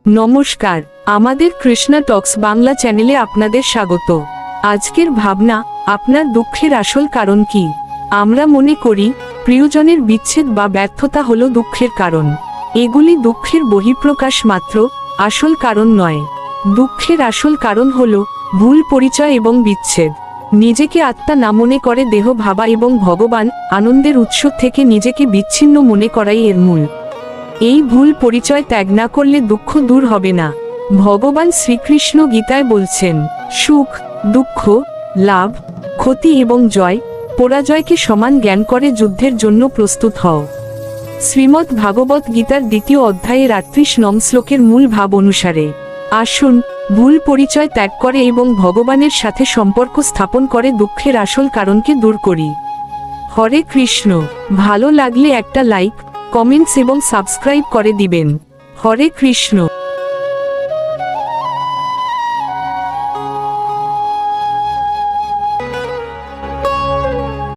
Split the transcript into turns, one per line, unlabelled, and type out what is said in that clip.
নমস্কার, আমাদের কৃষ্ণা টক্স বাংলা চ্যানেলে আপনাদের স্বাগত। আজকের ভাবনা, আপনার দুঃখের আসল কারণ কি? আমরা মনে করি প্রিয়জনের বিচ্ছেদ বা ব্যর্থতা হলো দুঃখের কারণ। এগুলি দুঃখের বহিঃপ্রকাশ মাত্র, আসল কারণ নয়। দুঃখের আসল কারণ হলো ভুল পরিচয় এবং বিচ্ছেদ। নিজেকে আত্মা না মনে করে দেহ ভাবা এবং ভগবান আনন্দের উৎস থেকে নিজেকে বিচ্ছিন্ন মনে করাই এর মূল। এই ভুল পরিচয় ত্যাগ না করলে দুঃখ দূর হবে না। ভগবান শ্রীকৃষ্ণ গীতায় বলছেন, সুখ, দুঃখ, লাভ, ক্ষতি এবং জয়, পরাজয়কে সমান জ্ঞান করে যুদ্ধের জন্য প্রস্তুত হও। শ্রীমদ্ ভাগবত গীতার 2য় অধ্যায়ের 38 নং শ্লোকের মূল ভাব অনুসারে আসুন ভুল পরিচয় ত্যাগ করে এবং ভগবানের সাথে সম্পর্ক স্থাপন করে দুঃখের আসল কারণকে দূর করি। হরে কৃষ্ণ। ভালো লাগলে একটা লাইক, কমেন্টস এবং সাবস্ক্রাইব করে দিবেন। হরে কৃষ্ণ।